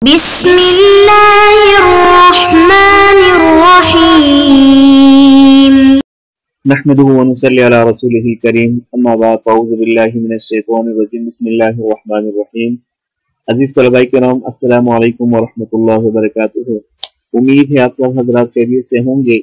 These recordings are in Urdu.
بسم الله الرحمن الرحيم نحمده ونصلي على رسوله الكريم اما بعد فاعوذ بالله من الشیطان الرجیم بسم اللہ الرحمن الرحیم۔ عزیز طلباء کرام السلام علیکم ورحمۃ اللہ وبرکاتہ۔ امید ہے آپ سب حضرات خیریت سے ہوں گے۔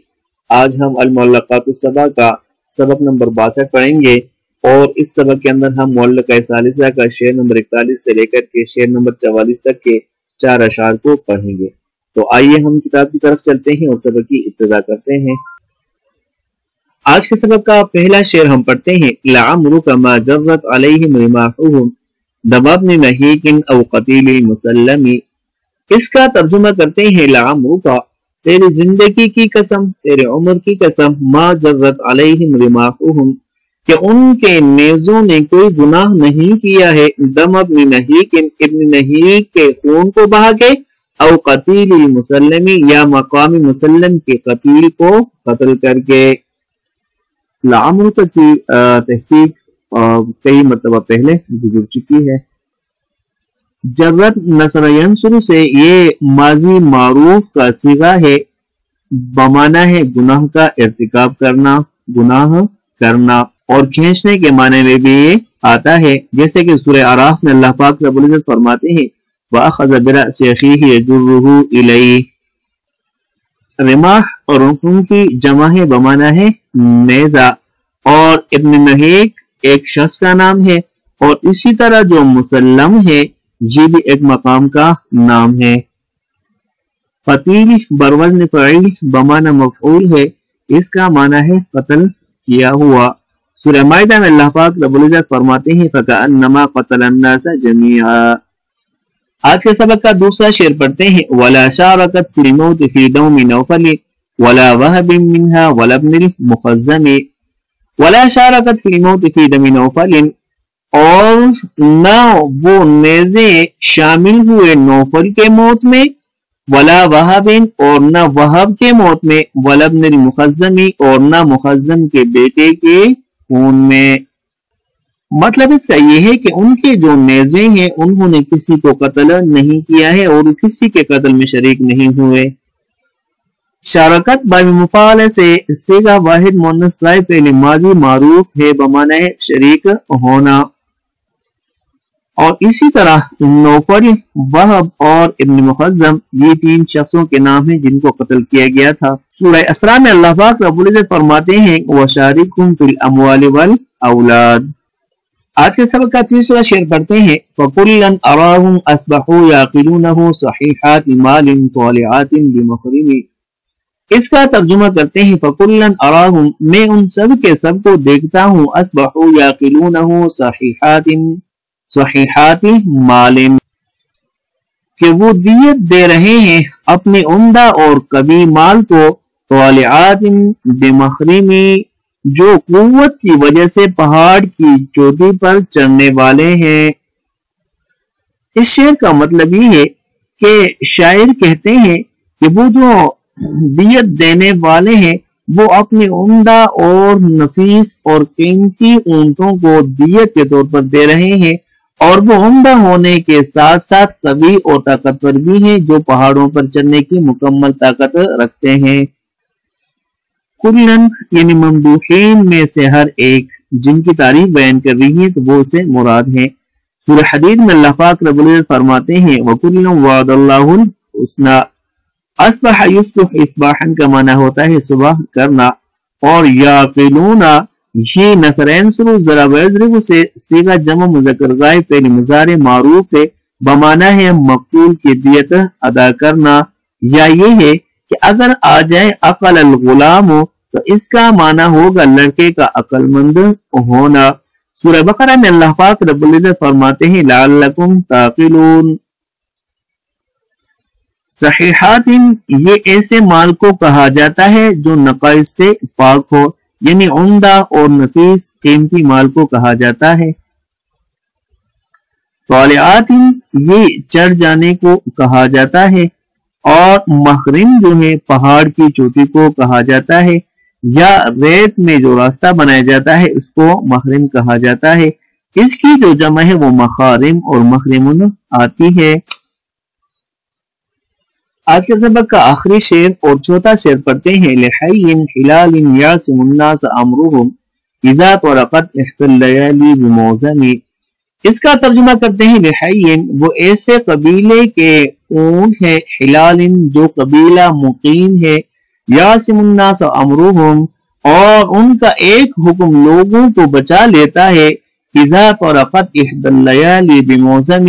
آج ہم المعلقات السبع کا سبق نمبر 62 پڑھیں گے اور اس سبق کے اندر ہم معلقہ ثالثہ کا شعر نمبر 41 سے لے کر کے شعر نمبر 44 تک کے 4 اشعار کو پڑھیں گے۔ تو آئیے ہم کتاب کی طرف چلتے ہیں اور سبق کی ابتدا کرتے ہیں۔ آج کے سبق کا پہلا شعر ہم پڑھتے ہیں۔ لعمرک ما جرت علیہم رماحهم دبابن نہیک او قتیل مسلم۔ اس کا ترجمہ کرتے ہیں لعمرک تیری زندگی کی قسم، تیرے عمر کی قسم، ما جرت علیہم رماحهم کہ ان کے نیزوں نے کوئی گناہ نہیں کیا ہے، دم ابن نہیک ابن نہیک کے خون کو بہا کے، او قتیل مسلمی یا مقام مسلم کے قتیل کو قتل کر کے۔ لعمرک کی تحقیق کئی مرتبہ پہلے گزر چکی ہے۔ جرت نصر ینصر سے یہ ماضی معروف کا صیغہ ہے، بمعنی ہے گناہ کا ارتکاب کرنا، گناہ کرنا، اور کھینچنے کے معنی میں بھی یہ آتا ہے، جیسے کہ سورہ اعراف میں اللہ پاک رب العزت فرماتے ہیں وَأَخَذَ بِرَأْسِ أَخِيهِ يَجُرُّهُ إِلَيْهِ۔ رماح اور رکن کی جمع ہے، بمعنی ہے نیزہ، اور ابن نہیک ایک شخص کا نام ہے، اور اسی طرح جو مسلم ہے یہ بھی ایک مقام کا نام ہے۔ قتیل بروزن فعیل بمعنی مفعول ہے، اس کا معنی ہے قتل کیا ہوا۔ سورہ مائدہ میں اللہ پاک رب العزت فرماتے ہیں فَكَأَنَّمَا قَتَلَ النَّاسَ جَمِيعًا۔ آج کے سبق کا دوسرا شعر پڑھتے ہیں وَلَا شَارَكَتْ فِي الْمَوْتِ فِي دَوْمِ نَوْفَلِ وَلَا وَهْبٍ مِّنْهَا وَلَا ابْنِ الْمُخَزَّمِ۔ وَلَا شَارَكَتْ فِي الْمَوْتِ فِي دَمِ نَوْفَلٍ، اور نہ وہ نیزیں شامل ہوئے نوفل کے موت میں، وَلَا وَهْبٍ اور نہ وہب کے موت میں، وَلَا ابْنِ الْمُخَزَّمِ اور نہ مخزم کے بیٹے کے خون میں۔ مطلب اس کا یہ ہے کہ ان کے جو نیزیں ہیں انہوں نے کسی کو قتل نہیں کیا ہے اور کسی کے قتل میں شریک نہیں ہوئے۔ شارکت باب مفعول سے صیغہ واحد مؤنث غائب فعل ماضی معروف ہے، بمعنی ہے شریک ہونا۔ اور اسی طرح نوفل، وہب اور ابن مخزم یہ 3 شخصوں کے نام ہیں جن کو قتل کیا گیا تھا۔ سورہ اسراء میں اللہ پاک رب العزت فرماتے ہیں وَشَارِكْهُمْ فِي الْأَمْوَالِ وَالْأَوْلَادِ۔ آج کے سبق کا تیسرا شعر پڑھتے ہیں فَكُلًّا أَرَاهُمْ أَصْبَحُوا يَعْقِلُونَهُ صَحِيحَاتِ مَالٍ طَالِعَاتٍ بِمَخْرِمِ۔ اس کا ترجمہ کرتے ہیں فَكُلًّا أَرَاهُمْ میں ان سب کے سب کو دیکھتا ہوں أَصْبَحُوا يَعْقِلُونَهُ صَحِيحَاتِ مَالٍ کہ وہ دیت دے رہے ہیں اپنے عمدہ اور کبھی مال کو، طالعات بمخرم جو قوت کی وجہ سے پہاڑ کی چوٹی پر چڑھنے والے ہیں۔ اس شعر کا مطلب یہ ہے کہ شاعر کہتے ہیں کہ وہ جو دیت دینے والے ہیں وہ اپنے عمدہ اور نفیس اور قیمتی اونٹوں کو دیت کے طور پر دے رہے ہیں، اور وہ عمدہ ہونے کے ساتھ ساتھ قوی اور طاقتور بھی ہیں جو پہاڑوں پر چڑھنے کی مکمل طاقت رکھتے ہیں۔ کلن یعنی ممدوحین میں سے ہر ایک جن کی تعریف بیان کر رہی ہیں تو وہ سے مراد ہیں۔ سورہ حدید میں اللہ پاک رب العزت فرماتے ہیں وَكُلًّا وَعَدَ اللَّهُ الْحُسْنَى۔ اصبح یصبح اصباحا کا معنی ہوتا ہے صبح کرنا، اور یعقلون یہ نصر ینصر ضرب یضرب سے صیغہ جمع مذکر غائب فعل مضارع معروف ہے، بمعنی ہے مقتول کی دیت ادا کرنا، یا یہ ہے کہ اگر آ جائے عقل الغلام تو اس کا معنی ہوگا لڑکے کا عقل مند ہونا۔ سورہ بقرہ میں اللہ پاک رب العزت فرماتے ہیں لعلکم تعقلون۔ صحیحات یہ ایسے مال کو کہا جاتا ہے جو نقائص سے پاک ہو، یعنی عمدہ اور نفیس قیمتی مال کو کہا جاتا ہے۔ طالعات یہ چڑھ جانے کو کہا جاتا ہے، اور مخرم جو ہے پہاڑ کی چوٹی کو کہا جاتا ہے، یا ریت میں جو راستہ بنایا جاتا ہے اس کو مخرم کہا جاتا ہے۔ اس کی جو جمع ہے وہ مخارم اور مخرمن آتی ہے۔ آج کے سبق کا آخری شعر اور چوتھا شعر پڑھتے ہیں لحی حلال یاسم الناس امرهم اذا طرقت احدى الليالي بموزن. اس کا ترجمہ کرتے ہیں لحی وہ ایسے قبیلے کے اونٹ ہے، حلال جو قبیلہ مقیم ہے، یاسم الناس امرهم اور ان کا ایک حکم لوگوں کو بچا لیتا ہے، اذا طرقت احدى الليالي بموزن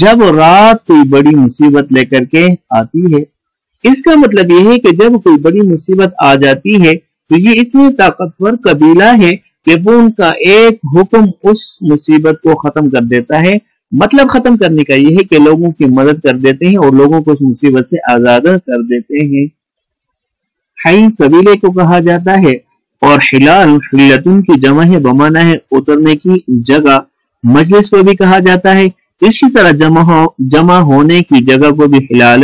جب رات کوئی بڑی مصیبت لے کر کے آتی ہے. اس کا مطلب یہ ہے کہ جب کوئی بڑی مصیبت آ جاتی ہے تو یہ اتنی طاقتور قبیلہ ہے کہ وہ ان کا ایک حکم اس مصیبت کو ختم کر دیتا ہے. مطلب ختم کرنے کا یہ ہے کہ لوگوں کی مدد کر دیتے ہیں اور لوگوں کو اس مصیبت سے آزاد کر دیتے ہیں. حی قبیلے کو کہا جاتا ہے اور حلال حلتن کی جمع ہے، بمانا ہے اترنے کی جگہ. مجلس کو بھی کہا جاتا ہے، اسی طرح جمع ہونے کی جگہ کو بھی حلال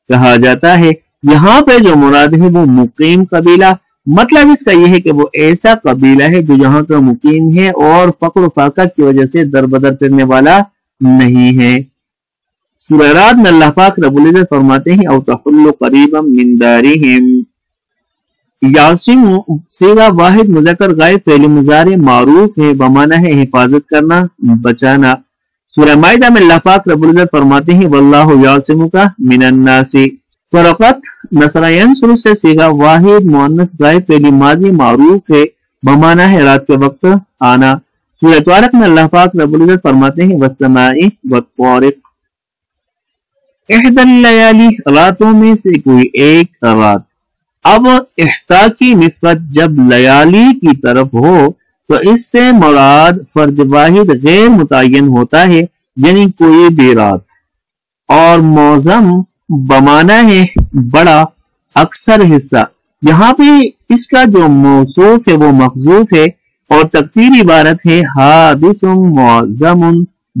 کہا جاتا ہے. یہاں پہ جو مراد ہے وہ مقیم قبیلہ، مطلب اس کا یہ ہے کہ وہ ایسا قبیلہ ہے جو یہاں کا مقیم ہے اور فقر و فاقت کی وجہ سے در بدر کرنے والا نہیں ہے. سورہ رات میں اللہ پاک رب العزت فرماتے ہیں او تحل قریبا من دارہم. یاسم صیغہ واحد مذکر غائب فعل مضارع معروف ہے، بمانا ہے حفاظت کرنا، بچانا. سورہ مائدہ میں اللہ پاک رب العزت فرماتے ہیں واللہ یعصمک من الناس. فرقت نصر ینصر سے صیغہ واحد مؤنث غائب فعل ماضی معروف ہے، بمانا ہے رات کے وقت آنا. سورہ طارق میں اللہ پاک رب العزت فرماتے ہیں والسماء والطارق. احدى اللیالی راتوں میں سے کوئی ایک رات. اب احتا کی نسبت جب لیالی کی طرف ہو تو اس سے مراد فرد واحد غیر متعین ہوتا ہے، یعنی کوئی بھی رات. اور موزم بمانا ہے بڑا، اکثر حصہ. یہاں پہ اس کا جو موصوف ہے وہ محذوف ہے اور تقدیر عبارت ہے حادث معظم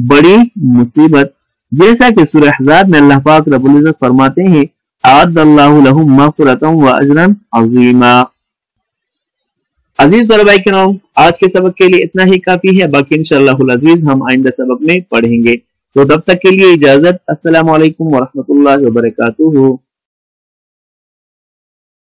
بڑی مصیبت. جیسا کہ سورہ احزاب میں اللہ پاک رب العزت فرماتے ہیں اعد اللہ لہم مغفرۃ واجرا عظیما. عزیز طلباء کرام، آج کے سبق کے لیے اتنا ہی کافی ہے، باقی انشاءاللہ العزیز ہم آئندہ سبق میں پڑھیں گے. تو تب تک کے لیے اجازت. السلام علیکم ورحمۃ اللہ وبرکاتہ.